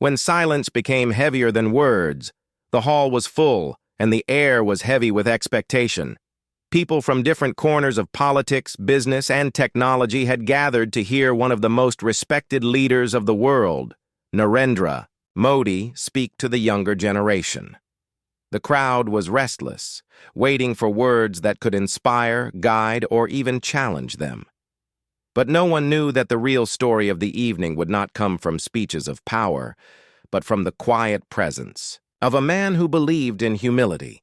When silence became heavier than words, the hall was full and the air was heavy with expectation. People from different corners of politics, business, and technology had gathered to hear one of the most respected leaders of the world, Narendra Modi, speak to the younger generation. The crowd was restless, waiting for words that could inspire, guide, or even challenge them. But no one knew that the real story of the evening would not come from speeches of power, but from the quiet presence of a man who believed in humility.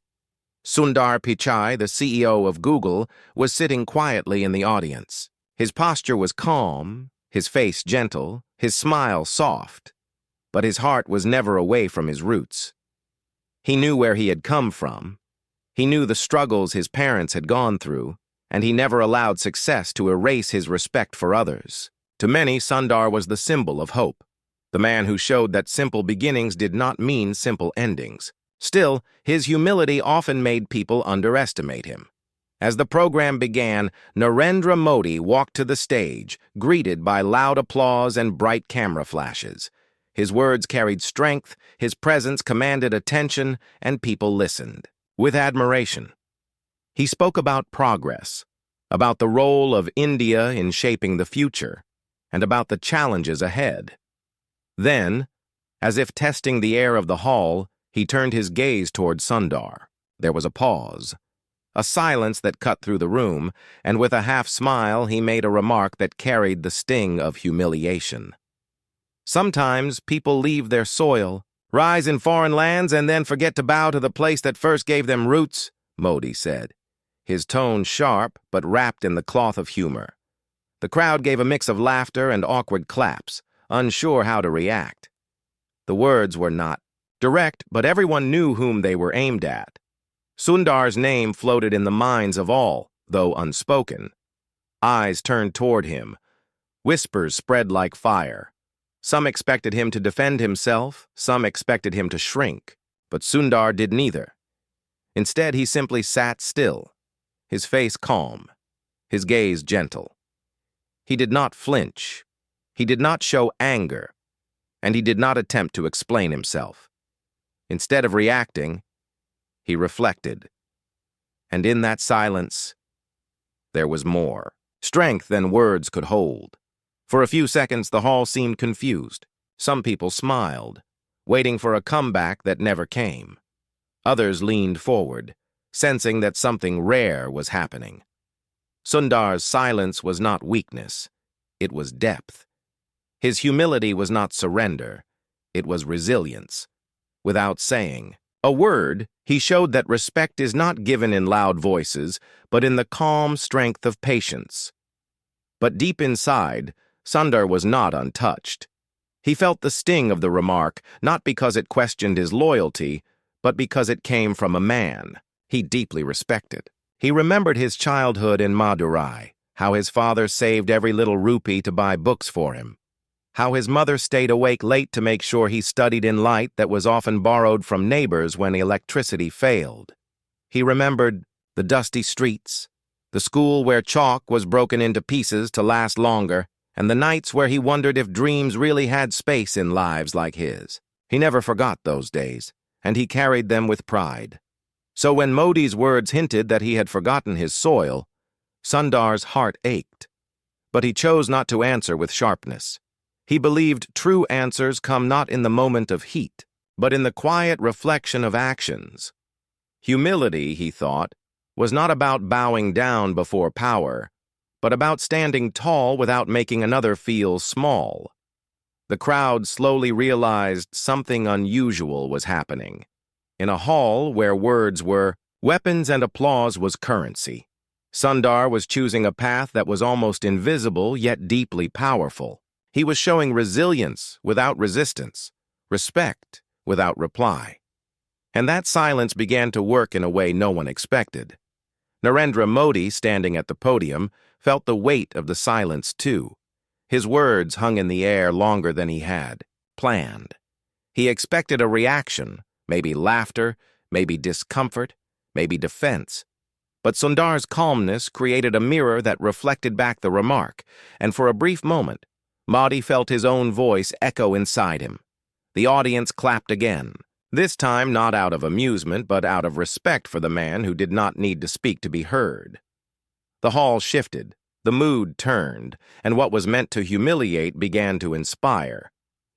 Sundar Pichai, the CEO of Google, was sitting quietly in the audience. His posture was calm, his face gentle, his smile soft, but his heart was never away from his roots. He knew where he had come from. He knew the struggles his parents had gone through, and he never allowed success to erase his respect for others. To many, Sundar was the symbol of hope, the man who showed that simple beginnings did not mean simple endings. Still, his humility often made people underestimate him. As the program began, Narendra Modi walked to the stage, greeted by loud applause and bright camera flashes. His words carried strength, his presence commanded attention, and people listened with admiration. He spoke about progress, about the role of India in shaping the future, and about the challenges ahead. Then, as if testing the air of the hall, he turned his gaze toward Sundar. There was a pause, a silence that cut through the room, and with a half-smile he made a remark that carried the sting of humiliation. Sometimes people leave their soil, rise in foreign lands, and then forget to bow to the place that first gave them roots, Modi said, his tone sharp but wrapped in the cloth of humor. The crowd gave a mix of laughter and awkward claps, unsure how to react. The words were not direct, but everyone knew whom they were aimed at. Sundar's name floated in the minds of all, though unspoken. Eyes turned toward him. Whispers spread like fire. Some expected him to defend himself, some expected him to shrink, but Sundar did neither. Instead, he simply sat still, his face calm, his gaze gentle. He did not flinch, he did not show anger, and he did not attempt to explain himself. Instead of reacting, he reflected. And in that silence, there was more strength than words could hold. For a few seconds, the hall seemed confused. Some people smiled, waiting for a comeback that never came. Others leaned forward, sensing that something rare was happening. Sundar's silence was not weakness, it was depth. His humility was not surrender, it was resilience. Without saying a word, he showed that respect is not given in loud voices, but in the calm strength of patience. But deep inside, Sundar was not untouched. He felt the sting of the remark, not because it questioned his loyalty, but because it came from a man he deeply respected. He remembered his childhood in Madurai, how his father saved every little rupee to buy books for him, how his mother stayed awake late to make sure he studied in light that was often borrowed from neighbors when electricity failed. He remembered the dusty streets, the school where chalk was broken into pieces to last longer, and the nights where he wondered if dreams really had space in lives like his. He never forgot those days, and he carried them with pride. So when Modi's words hinted that he had forgotten his soil, Sundar's heart ached. But he chose not to answer with sharpness. He believed true answers come not in the moment of heat, but in the quiet reflection of actions. Humility, he thought, was not about bowing down before power, but about standing tall without making another feel small. The crowd slowly realized something unusual was happening. In a hall where words were weapons and applause was currency, Sundar was choosing a path that was almost invisible yet deeply powerful. He was showing resilience without resistance, respect without reply. And that silence began to work in a way no one expected. Narendra Modi, standing at the podium, felt the weight of the silence too. His words hung in the air longer than he had planned. He expected a reaction, maybe laughter, maybe discomfort, maybe defense. But Sundar's calmness created a mirror that reflected back the remark, and for a brief moment, Modi felt his own voice echo inside him. The audience clapped again, this time not out of amusement but out of respect for the man who did not need to speak to be heard. The hall shifted, the mood turned, and what was meant to humiliate began to inspire.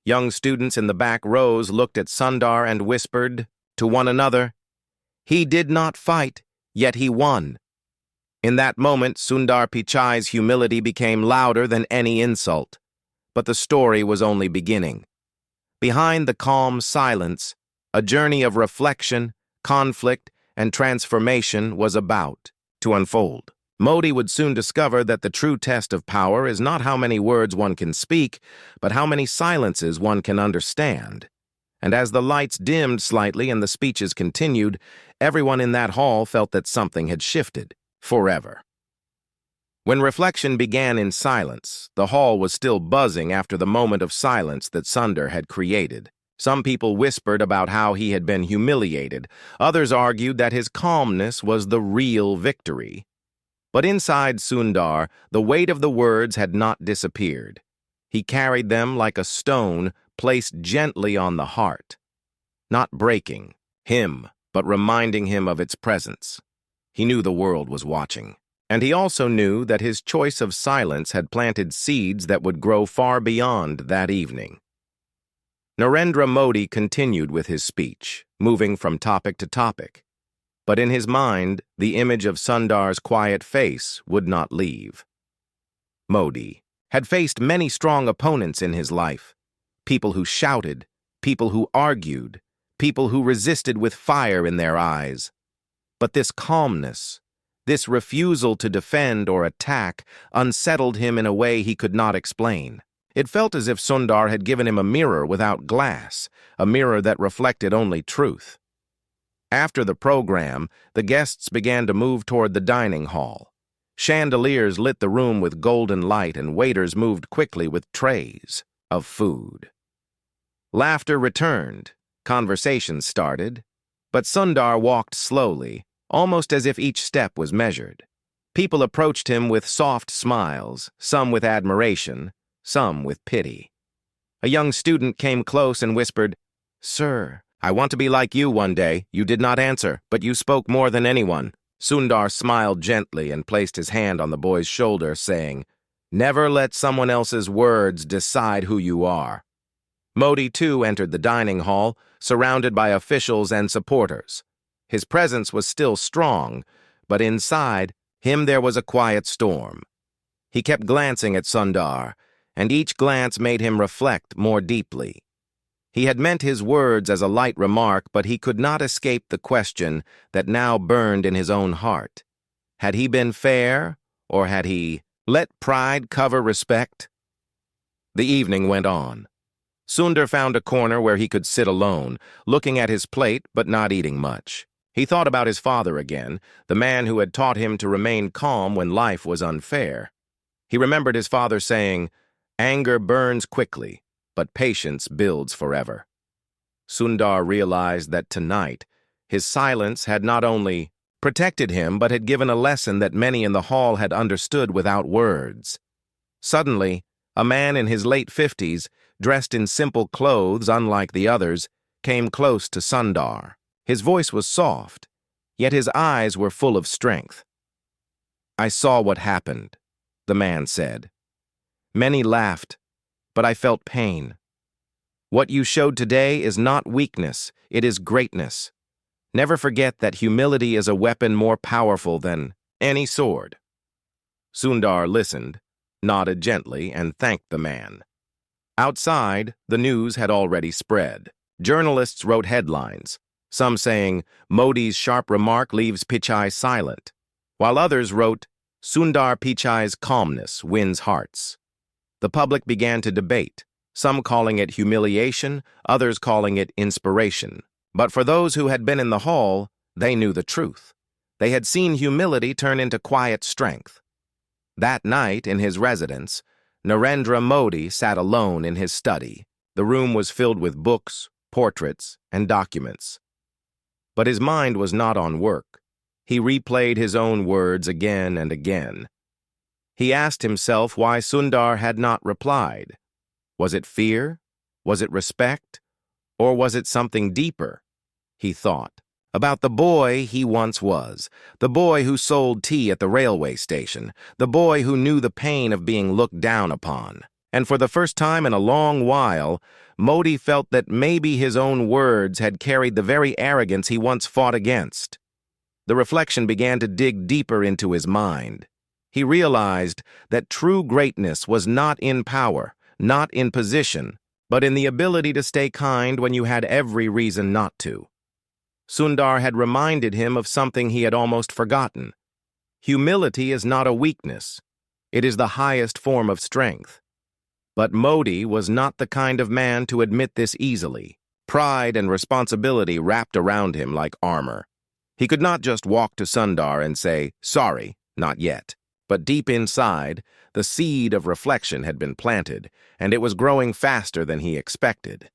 Young students in the back rows looked at Sundar and whispered to one another, "He did not fight, yet he won." In that moment, Sundar Pichai's humility became louder than any insult. But the story was only beginning. Behind the calm silence, a journey of reflection, conflict, and transformation was about to unfold. Modi would soon discover that the true test of power is not how many words one can speak, but how many silences one can understand. And as the lights dimmed slightly and the speeches continued, everyone in that hall felt that something had shifted forever. When reflection began in silence, the hall was still buzzing after the moment of silence that Sundar had created. Some people whispered about how he had been humiliated. Others argued that his calmness was the real victory. But inside Sundar, the weight of the words had not disappeared. He carried them like a stone placed gently on the heart, not breaking him, but reminding him of its presence. He knew the world was watching, and he also knew that his choice of silence had planted seeds that would grow far beyond that evening. Narendra Modi continued with his speech, moving from topic to topic. But in his mind, the image of Sundar's quiet face would not leave. Modi had faced many strong opponents in his life, people who shouted, people who argued, people who resisted with fire in their eyes. But this calmness, this refusal to defend or attack, unsettled him in a way he could not explain. It felt as if Sundar had given him a mirror without glass, a mirror that reflected only truth. After the program, the guests began to move toward the dining hall. Chandeliers lit the room with golden light, and waiters moved quickly with trays of food. Laughter returned, conversation started, but Sundar walked slowly, almost as if each step was measured. People approached him with soft smiles, some with admiration, some with pity. A young student came close and whispered, "Sir, I want to be like you one day. You did not answer, but you spoke more than anyone." Sundar smiled gently and placed his hand on the boy's shoulder, saying, "Never let someone else's words decide who you are." Modi, too, entered the dining hall, surrounded by officials and supporters. His presence was still strong, but inside him there was a quiet storm. He kept glancing at Sundar, and each glance made him reflect more deeply. He had meant his words as a light remark, but he could not escape the question that now burned in his own heart. Had he been fair, or had he let pride cover respect? The evening went on. Sundar found a corner where he could sit alone, looking at his plate but not eating much. He thought about his father again, the man who had taught him to remain calm when life was unfair. He remembered his father saying, "Anger burns quickly, but patience builds forever." Sundar realized that tonight, his silence had not only protected him, but had given a lesson that many in the hall had understood without words. Suddenly, a man in his late 50s, dressed in simple clothes unlike the others, came close to Sundar. His voice was soft, yet his eyes were full of strength. "I saw what happened," the man said. "Many laughed, but I felt pain. What you showed today is not weakness, it is greatness. Never forget that humility is a weapon more powerful than any sword." Sundar listened, nodded gently, and thanked the man. Outside, the news had already spread. Journalists wrote headlines, some saying, "Modi's sharp remark leaves Pichai silent," while others wrote, "Sundar Pichai's calmness wins hearts." The public began to debate, some calling it humiliation, others calling it inspiration. But for those who had been in the hall, they knew the truth. They had seen humility turn into quiet strength. That night, in his residence, Narendra Modi sat alone in his study. The room was filled with books, portraits, and documents. But his mind was not on work. He replayed his own words again and again. He asked himself why Sundar had not replied. Was it fear? Was it respect? Or was it something deeper? He thought. About the boy he once was, the boy who sold tea at the railway station, the boy who knew the pain of being looked down upon. And for the first time in a long while, Modi felt that maybe his own words had carried the very arrogance he once fought against. The reflection began to dig deeper into his mind. He realized that true greatness was not in power, not in position, but in the ability to stay kind when you had every reason not to. Sundar had reminded him of something he had almost forgotten. Humility is not a weakness. It is the highest form of strength. But Modi was not the kind of man to admit this easily. Pride and responsibility wrapped around him like armor. He could not just walk to Sundar and say, "Sorry, not yet." But deep inside, the seed of reflection had been planted, and it was growing faster than he expected.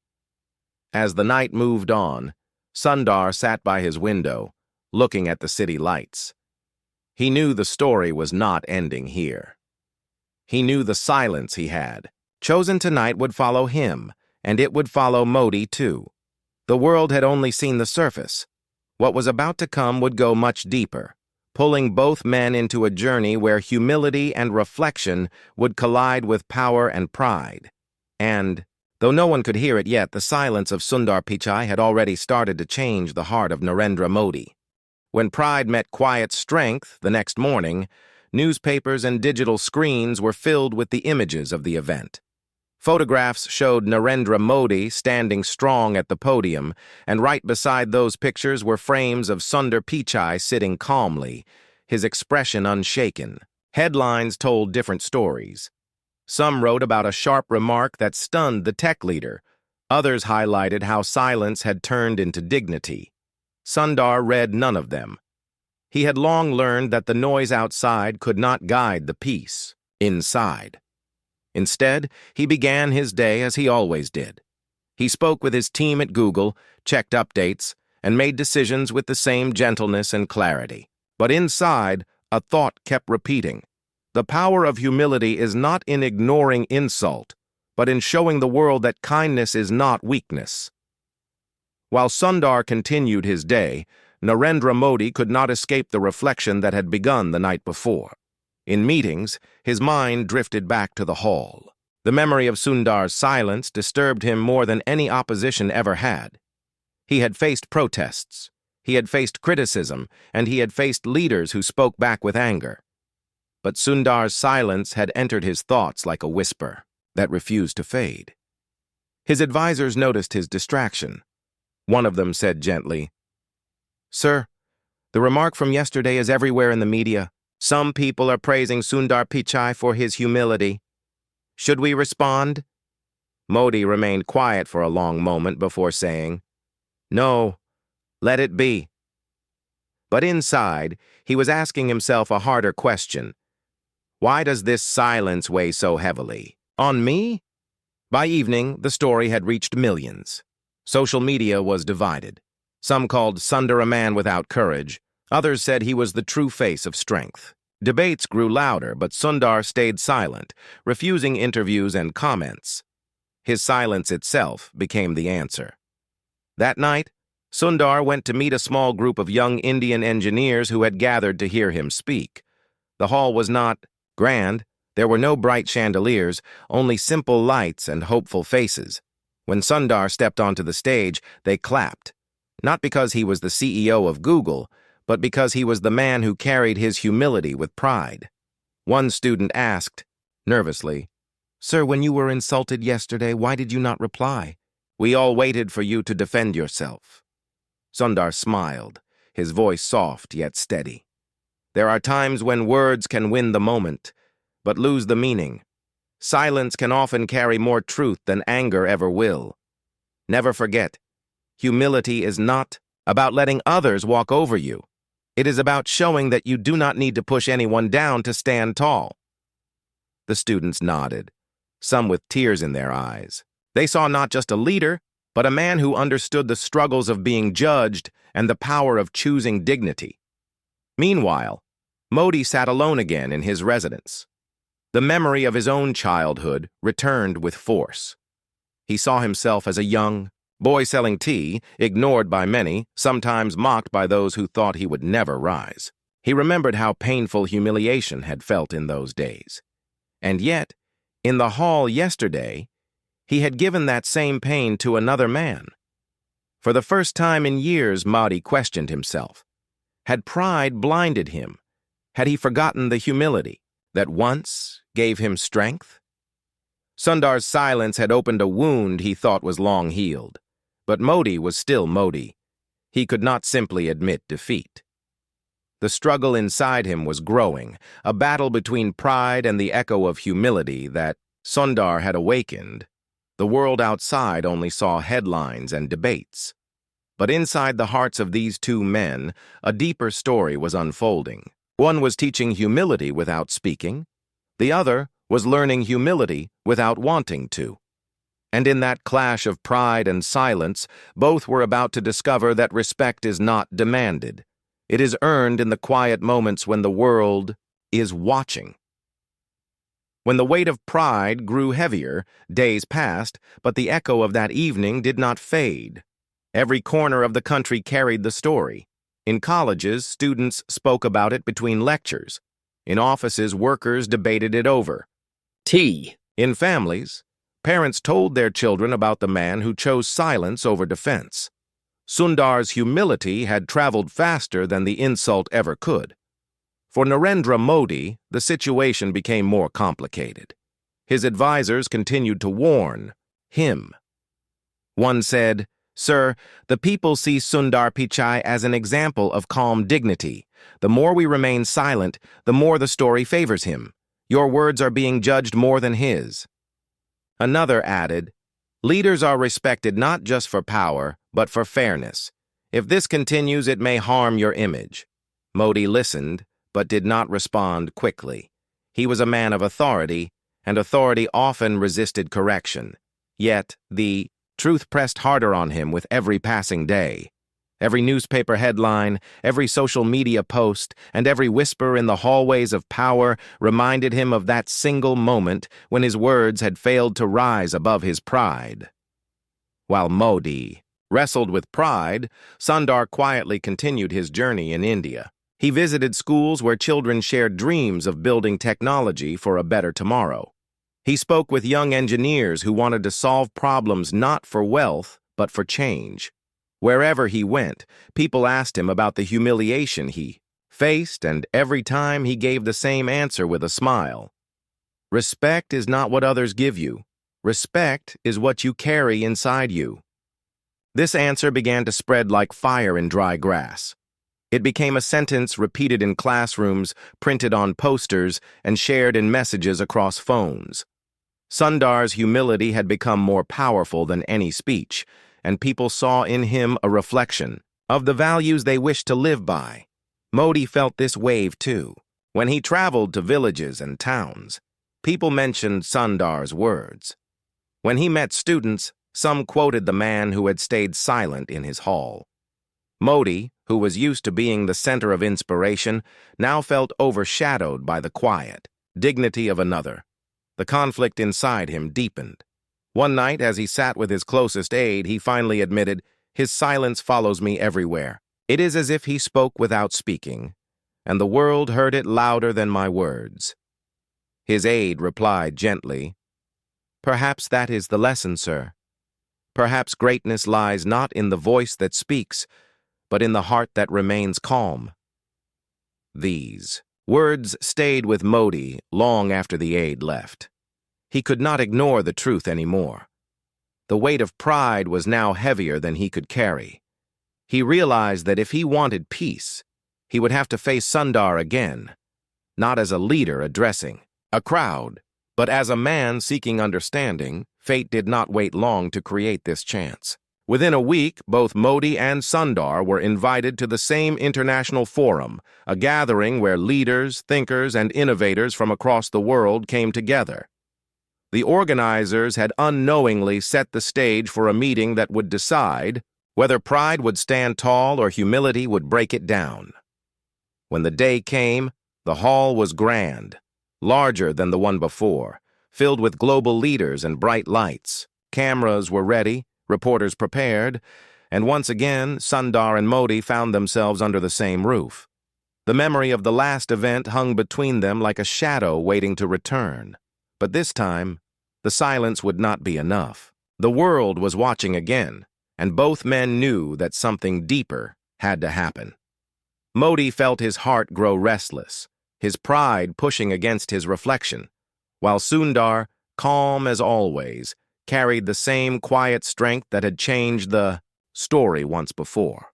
As the night moved on, Sundar sat by his window, looking at the city lights. He knew the story was not ending here. He knew the silence he had chosen tonight would follow him, and it would follow Modi too. The world had only seen the surface. What was about to come would go much deeper, pulling both men into a journey where humility and reflection would collide with power and pride. And, though no one could hear it yet, the silence of Sundar Pichai had already started to change the heart of Narendra Modi. When pride met quiet strength the next morning, newspapers and digital screens were filled with the images of the event. Photographs showed Narendra Modi standing strong at the podium, and right beside those pictures were frames of Sundar Pichai sitting calmly, his expression unshaken. Headlines told different stories. Some wrote about a sharp remark that stunned the tech leader. Others highlighted how silence had turned into dignity. Sundar read none of them. He had long learned that the noise outside could not guide the peace inside. Instead, he began his day as he always did. He spoke with his team at Google, checked updates, and made decisions with the same gentleness and clarity. But inside, a thought kept repeating. The power of humility is not in ignoring insult, but in showing the world that kindness is not weakness. While Sundar continued his day, Narendra Modi could not escape the reflection that had begun the night before. In meetings, his mind drifted back to the hall. The memory of Sundar's silence disturbed him more than any opposition ever had. He had faced protests, he had faced criticism, and he had faced leaders who spoke back with anger. But Sundar's silence had entered his thoughts like a whisper that refused to fade. His advisors noticed his distraction. One of them said gently, "Sir, the remark from yesterday is everywhere in the media. Some people are praising Sundar Pichai for his humility. Should we respond?" Modi remained quiet for a long moment before saying, "No, let it be." But inside, he was asking himself a harder question. Why does this silence weigh so heavily? On me? By evening, the story had reached millions. Social media was divided. Some called Sundar a man without courage. Others said he was the true face of strength. Debates grew louder, but Sundar stayed silent, refusing interviews and comments. His silence itself became the answer. That night, Sundar went to meet a small group of young Indian engineers who had gathered to hear him speak. The hall was not grand. There were no bright chandeliers, only simple lights and hopeful faces. When Sundar stepped onto the stage, they clapped. Not because he was the CEO of Google, but because he was the man who carried his humility with pride. One student asked, nervously, "Sir, when you were insulted yesterday, why did you not reply?" "We all waited for you to defend yourself." Sundar smiled, his voice soft yet steady. "There are times when words can win the moment, but lose the meaning. Silence can often carry more truth than anger ever will. Never forget, humility is not about letting others walk over you. It is about showing that you do not need to push anyone down to stand tall." The students nodded, some with tears in their eyes. They saw not just a leader, but a man who understood the struggles of being judged and the power of choosing dignity. Meanwhile, Modi sat alone again in his residence. The memory of his own childhood returned with force. He saw himself as a young, Boy selling tea, ignored by many, sometimes mocked by those who thought he would never rise. He remembered how painful humiliation had felt in those days. And yet, in the hall yesterday, he had given that same pain to another man. For the first time in years, Mahdi questioned himself. Had pride blinded him? Had he forgotten the humility that once gave him strength? Sundar's silence had opened a wound he thought was long healed. But Modi was still Modi. He could not simply admit defeat. The struggle inside him was growing, a battle between pride and the echo of humility that Sundar had awakened. The world outside only saw headlines and debates. But inside the hearts of these two men, a deeper story was unfolding. One was teaching humility without speaking. The other was learning humility without wanting to. And in that clash of pride and silence, both were about to discover that respect is not demanded. It is earned in the quiet moments when the world is watching. When the weight of pride grew heavier, days passed, but the echo of that evening did not fade. Every corner of the country carried the story. In colleges, students spoke about it between lectures. In offices, workers debated it over tea. In families, parents told their children about the man who chose silence over defense. Sundar's humility had traveled faster than the insult ever could. For Narendra Modi, the situation became more complicated. His advisors continued to warn him. One said, "Sir, the people see Sundar Pichai as an example of calm dignity. The more we remain silent, the more the story favors him. Your words are being judged more than his." Another added, "Leaders are respected not just for power, but for fairness. If this continues, it may harm your image." Modi listened, but did not respond quickly. He was a man of authority, and authority often resisted correction. Yet, the truth pressed harder on him with every passing day. Every newspaper headline, every social media post, and every whisper in the hallways of power reminded him of that single moment when his words had failed to rise above his pride. While Modi wrestled with pride, Sundar quietly continued his journey in India. He visited schools where children shared dreams of building technology for a better tomorrow. He spoke with young engineers who wanted to solve problems not for wealth, but for change. Wherever he went, people asked him about the humiliation he faced, and every time he gave the same answer with a smile. Respect is not what others give you. Respect is what you carry inside you. This answer began to spread like fire in dry grass. It became a sentence repeated in classrooms, printed on posters, and shared in messages across phones. Sundar's humility had become more powerful than any speech, and people saw in him a reflection of the values they wished to live by. Modi felt this wave too. When he traveled to villages and towns, people mentioned Sundar's words. When he met students, some quoted the man who had stayed silent in his hall. Modi, who was used to being the center of inspiration, now felt overshadowed by the quiet dignity of another. The conflict inside him deepened. One night, as he sat with his closest aide, he finally admitted, "His silence follows me everywhere. It is as if he spoke without speaking, and the world heard it louder than my words." His aide replied gently, "Perhaps that is the lesson, sir. Perhaps greatness lies not in the voice that speaks, but in the heart that remains calm." These words stayed with Modi long after the aide left. He could not ignore the truth anymore. The weight of pride was now heavier than he could carry. He realized that if he wanted peace, he would have to face Sundar again, not as a leader addressing a crowd, but as a man seeking understanding. Fate did not wait long to create this chance. Within a week, both Modi and Sundar were invited to the same international forum, a gathering where leaders, thinkers, and innovators from across the world came together. The organizers had unknowingly set the stage for a meeting that would decide whether pride would stand tall or humility would break it down. When the day came, the hall was grand, larger than the one before, filled with global leaders and bright lights. Cameras were ready, Reporters prepared, and once again, Sundar and Modi found themselves under the same roof. The memory of the last event hung between them like a shadow waiting to return. But this time, the silence would not be enough. The world was watching again, and both men knew that something deeper had to happen. Modi felt his heart grow restless, his pride pushing against his reflection, while Sundar, calm as always, carried the same quiet strength that had changed the story once before.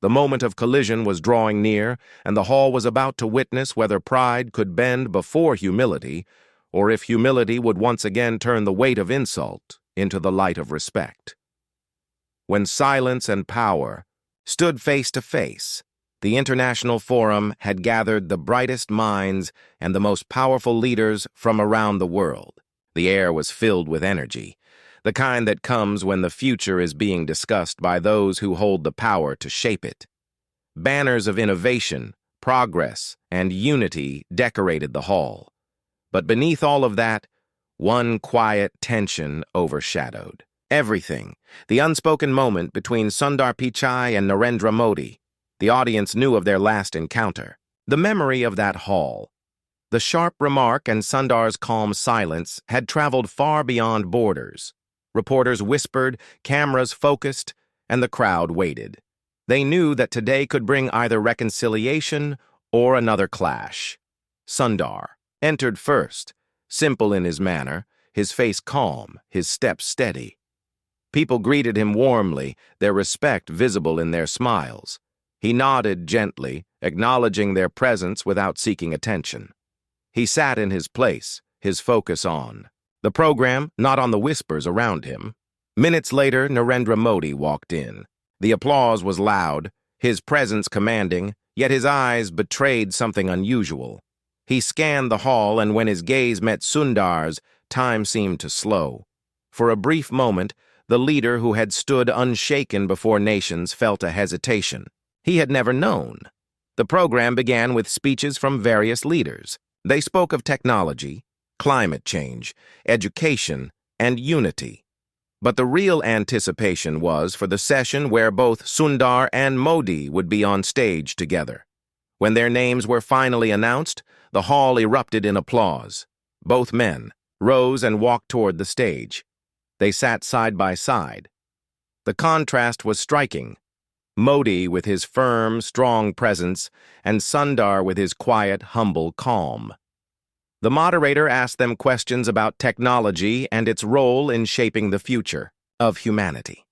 The moment of collision was drawing near, and the hall was about to witness whether pride could bend before humility, or if humility would once again turn the weight of insult into the light of respect. When silence and power stood face to face, the International Forum had gathered the brightest minds and the most powerful leaders from around the world. The air was filled with energy, the kind that comes when the future is being discussed by those who hold the power to shape it. Banners of innovation, progress, and unity decorated the hall. But beneath all of that, one quiet tension overshadowed everything. The unspoken moment between Sundar Pichai and Narendra Modi. The audience knew of their last encounter. The memory of that hall, the sharp remark and Sundar's calm silence had traveled far beyond borders. Reporters whispered, cameras focused, and the crowd waited. They knew that today could bring either reconciliation or another clash. Sundar entered first, simple in his manner, his face calm, his steps steady. People greeted him warmly, their respect visible in their smiles. He nodded gently, acknowledging their presence without seeking attention. He sat in his place, his focus on the program, not on the whispers around him. Minutes later, Narendra Modi walked in. The applause was loud, his presence commanding, yet his eyes betrayed something unusual. He scanned the hall, and when his gaze met Sundar's, time seemed to slow. For a brief moment, the leader who had stood unshaken before nations felt a hesitation. He had never known. The program began with speeches from various leaders. They spoke of technology, climate change, education, and unity. But the real anticipation was for the session where both Sundar and Modi would be on stage together. When their names were finally announced, the hall erupted in applause. Both men rose and walked toward the stage. They sat side by side. The contrast was striking. Modi with his firm, strong presence, and Sundar with his quiet, humble calm. The moderator asked them questions about technology and its role in shaping the future of humanity.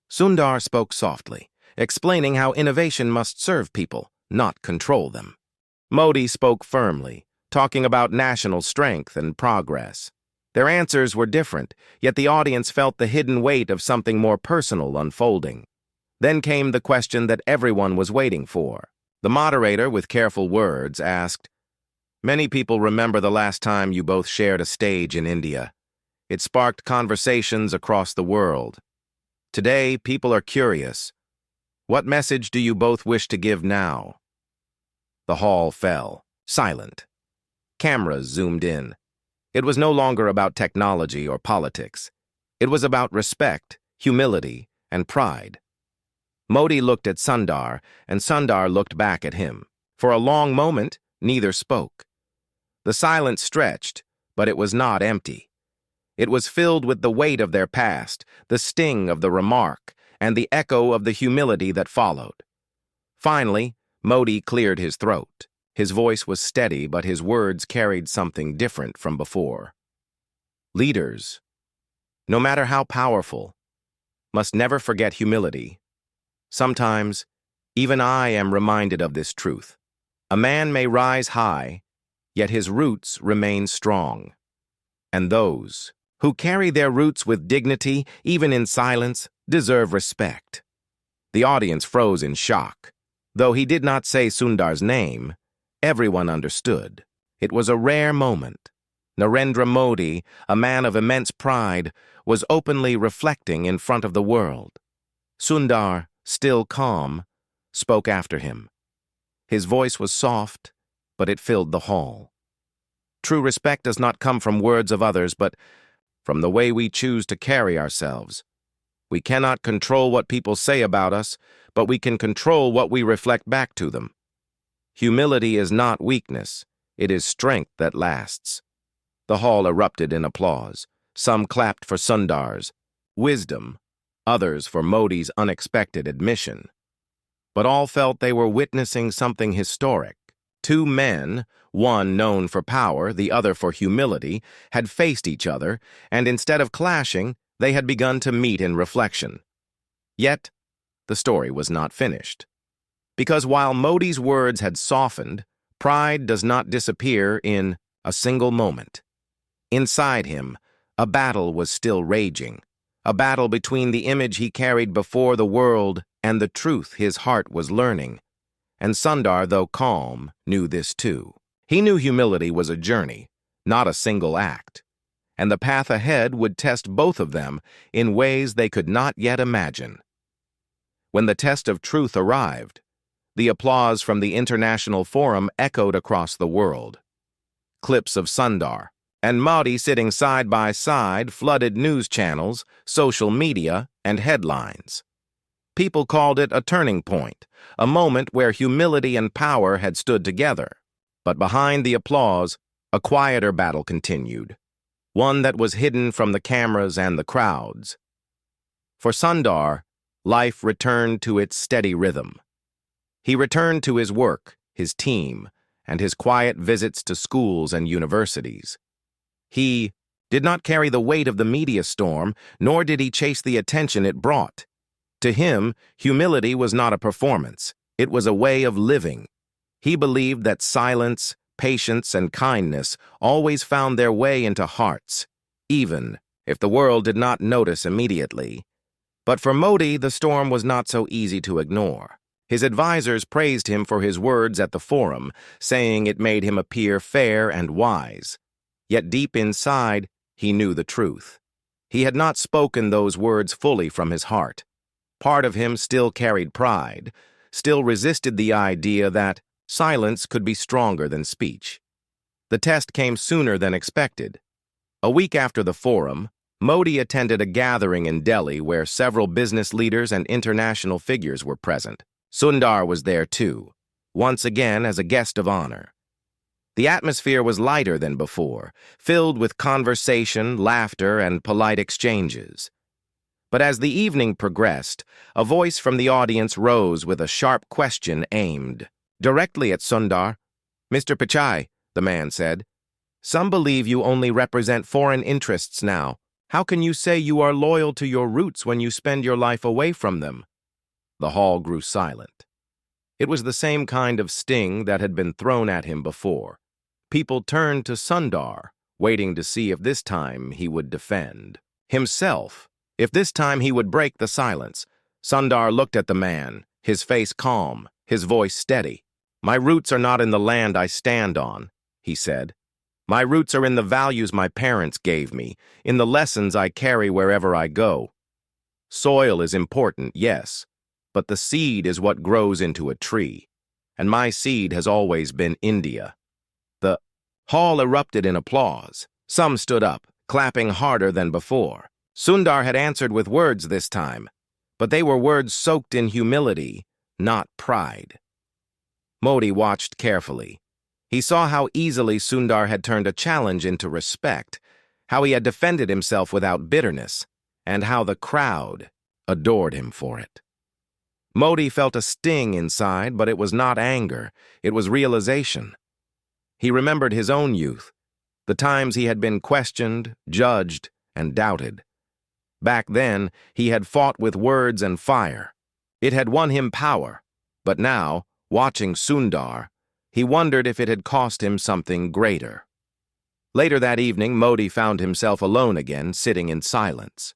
Sundar spoke softly, explaining how innovation must serve people, not control them. Modi spoke firmly, talking about national strength and progress. Their answers were different, yet the audience felt the hidden weight of something more personal unfolding. Then came the question that everyone was waiting for. The moderator, with careful words, asked, "Many people remember the last time you both shared a stage in India. It sparked conversations across the world. Today, people are curious. What message do you both wish to give now?" The hall fell, silent. Cameras zoomed in. It was no longer about technology or politics. It was about respect, humility, and pride. Modi looked at Sundar, and Sundar looked back at him. For a long moment, neither spoke. The silence stretched, but it was not empty. It was filled with the weight of their past, the sting of the remark, and the echo of the humility that followed. Finally, Modi cleared his throat. His voice was steady, but his words carried something different from before. Leaders, no matter how powerful, must never forget humility. Sometimes, even I am reminded of this truth. A man may rise high, yet his roots remain strong. And those who carry their roots with dignity, even in silence, deserve respect. The audience froze in shock. Though he did not say Sundar's name, everyone understood. It was a rare moment. Narendra Modi, a man of immense pride, was openly reflecting in front of the world. Sundar, still calm, spoke after him. His voice was soft, but it filled the hall. True respect does not come from words of others, but from the way we choose to carry ourselves. We cannot control what people say about us, but we can control what we reflect back to them. Humility is not weakness, it is strength that lasts. The hall erupted in applause. Some clapped for Sundar's wisdom, others for Modi's unexpected admission. But all felt they were witnessing something historic. Two men, one known for power, the other for humility, had faced each other, and instead of clashing, they had begun to meet in reflection. Yet, the story was not finished. Because while Modi's words had softened, pride does not disappear in a single moment. Inside him, a battle was still raging, a battle between the image he carried before the world and the truth his heart was learning. And Sundar, though calm, knew this too. He knew humility was a journey, not a single act, and the path ahead would test both of them in ways they could not yet imagine. When the test of truth arrived, the applause from the international forum echoed across the world. Clips of Sundar and Modi sitting side by side flooded news channels, social media, and headlines. People called it a turning point, a moment where humility and power had stood together. But behind the applause, a quieter battle continued, one that was hidden from the cameras and the crowds. For Sundar, life returned to its steady rhythm. He returned to his work, his team, and his quiet visits to schools and universities. He did not carry the weight of the media storm, nor did he chase the attention it brought. To him, humility was not a performance. It was a way of living. He believed that silence, patience, and kindness always found their way into hearts, even if the world did not notice immediately. But for Modi, the storm was not so easy to ignore. His advisors praised him for his words at the forum, saying it made him appear fair and wise. Yet deep inside, he knew the truth. He had not spoken those words fully from his heart. Part of him still carried pride, still resisted the idea that silence could be stronger than speech. The test came sooner than expected. A week after the forum, Modi attended a gathering in Delhi where several business leaders and international figures were present. Sundar was there too, once again as a guest of honor. The atmosphere was lighter than before, filled with conversation, laughter, and polite exchanges. But as the evening progressed, a voice from the audience rose with a sharp question aimed directly at Sundar. "Mr. Pichai," the man said, "some believe you only represent foreign interests now. How can you say you are loyal to your roots when you spend your life away from them?" The hall grew silent. It was the same kind of sting that had been thrown at him before. People turned to Sundar, waiting to see if this time he would defend himself. If this time he would break the silence. Sundar looked at the man, his face calm, his voice steady. "My roots are not in the land I stand on," he said. "My roots are in the values my parents gave me, in the lessons I carry wherever I go. Soil is important, yes, but the seed is what grows into a tree, and my seed has always been India." The hall erupted in applause. Some stood up, clapping harder than before. Sundar had answered with words this time, but they were words soaked in humility, not pride. Modi watched carefully. He saw how easily Sundar had turned a challenge into respect, how he had defended himself without bitterness, and how the crowd adored him for it. Modi felt a sting inside, but it was not anger, it was realization. He remembered his own youth, the times he had been questioned, judged, and doubted. Back then, he had fought with words and fire. It had won him power, but now, watching Sundar, he wondered if it had cost him something greater. Later that evening, Modi found himself alone again, sitting in silence.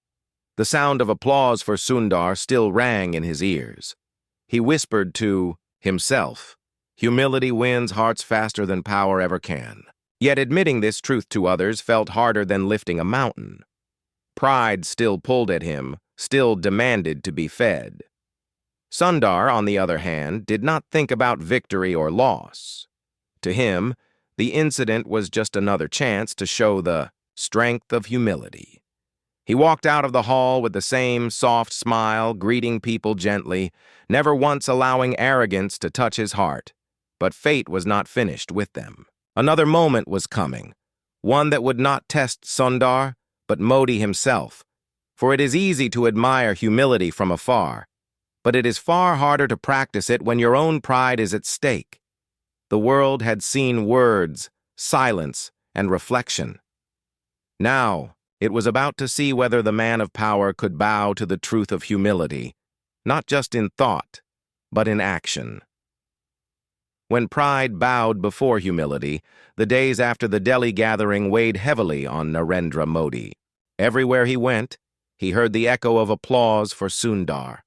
The sound of applause for Sundar still rang in his ears. He whispered to himself, "Humility wins hearts faster than power ever can." Yet admitting this truth to others felt harder than lifting a mountain. Pride still pulled at him, still demanded to be fed. Sundar, on the other hand, did not think about victory or loss. To him, the incident was just another chance to show the strength of humility. He walked out of the hall with the same soft smile, greeting people gently, never once allowing arrogance to touch his heart. But fate was not finished with them. Another moment was coming, one that would not test Sundar, but Modi himself. For it is easy to admire humility from afar, but it is far harder to practice it when your own pride is at stake. The world had seen words, silence, and reflection. Now, it was about to see whether the man of power could bow to the truth of humility, not just in thought, but in action. When pride bowed before humility, the days after the Delhi gathering weighed heavily on Narendra Modi. Everywhere he went, he heard the echo of applause for Sundar.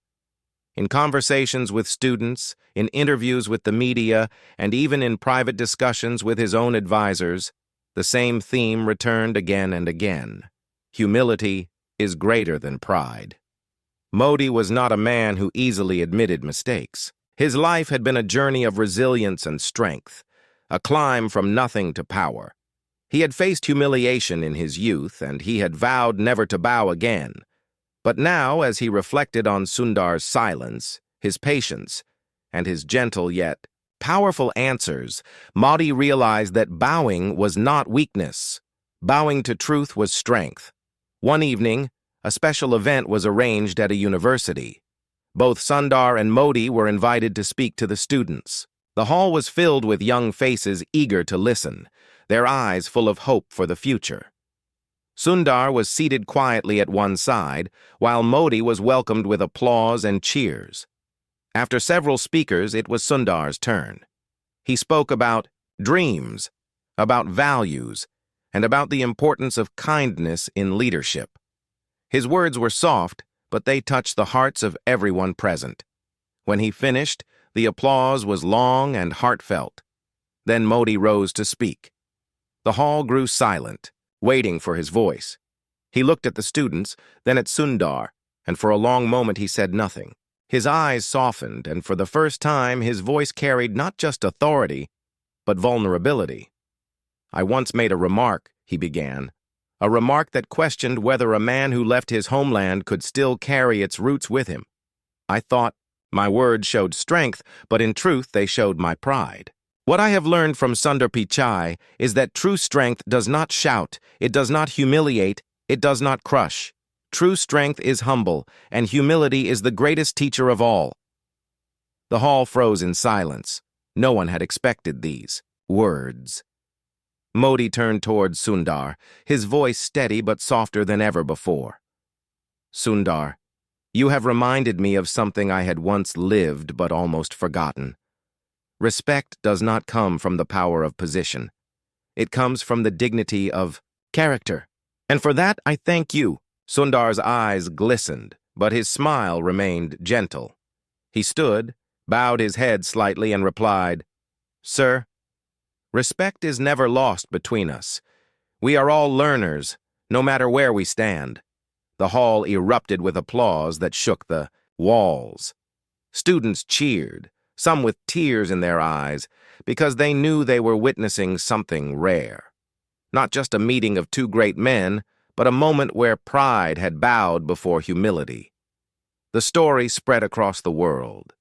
In conversations with students, in interviews with the media, and even in private discussions with his own advisors, the same theme returned again and again. Humility is greater than pride. Modi was not a man who easily admitted mistakes. His life had been a journey of resilience and strength, a climb from nothing to power. He had faced humiliation in his youth, and he had vowed never to bow again. But now, as he reflected on Sundar's silence, his patience, and his gentle yet powerful answers, Modi realized that bowing was not weakness. Bowing to truth was strength. One evening, a special event was arranged at a university. Both Sundar and Modi were invited to speak to the students. The hall was filled with young faces eager to listen, their eyes full of hope for the future. Sundar was seated quietly at one side, while Modi was welcomed with applause and cheers. After several speakers, it was Sundar's turn. He spoke about dreams, about values, and about the importance of kindness in leadership. His words were soft, but they touched the hearts of everyone present. When he finished, the applause was long and heartfelt. Then Modi rose to speak. The hall grew silent, waiting for his voice. He looked at the students, then at Sundar, and for a long moment he said nothing. His eyes softened, and for the first time his voice carried not just authority, but vulnerability. "I once made a remark," he began, "a remark that questioned whether a man who left his homeland could still carry its roots with him. I thought my words showed strength, but in truth they showed my pride. What I have learned from Sundar Pichai is that true strength does not shout, it does not humiliate, it does not crush. True strength is humble, and humility is the greatest teacher of all." The hall froze in silence. No one had expected these words. Modi turned towards Sundar, his voice steady but softer than ever before. "Sundar, you have reminded me of something I had once lived but almost forgotten. Respect does not come from the power of position. It comes from the dignity of character. And for that I thank you." Sundar's eyes glistened, but his smile remained gentle. He stood, bowed his head slightly, and replied, "Sir, respect is never lost between us. We are all learners, no matter where we stand." The hall erupted with applause that shook the walls. Students cheered, some with tears in their eyes, because they knew they were witnessing something rare. Not just a meeting of two great men, but a moment where pride had bowed before humility. The story spread across the world.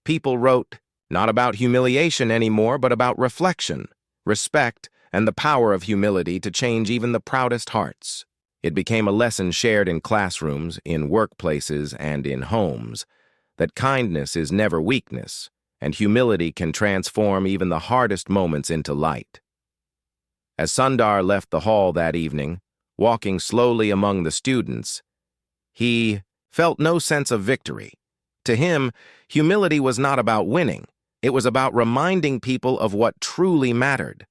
People wrote, not about humiliation anymore, but about reflection, respect, and the power of humility to change even the proudest hearts. It became a lesson shared in classrooms, in workplaces, and in homes, that kindness is never weakness, and humility can transform even the hardest moments into light. As Sundar left the hall that evening, walking slowly among the students, he felt no sense of victory. To him, humility was not about winning. It was about reminding people of what truly mattered.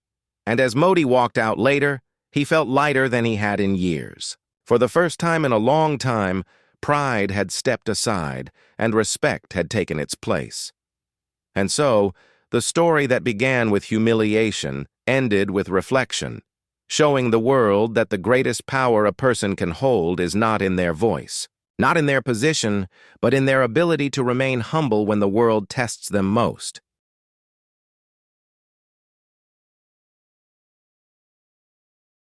And as Modi walked out later, he felt lighter than he had in years. For the first time in a long time, pride had stepped aside and respect had taken its place. And so, the story that began with humiliation ended with reflection, showing the world that the greatest power a person can hold is not in their voice, not in their position, but in their ability to remain humble when the world tests them most.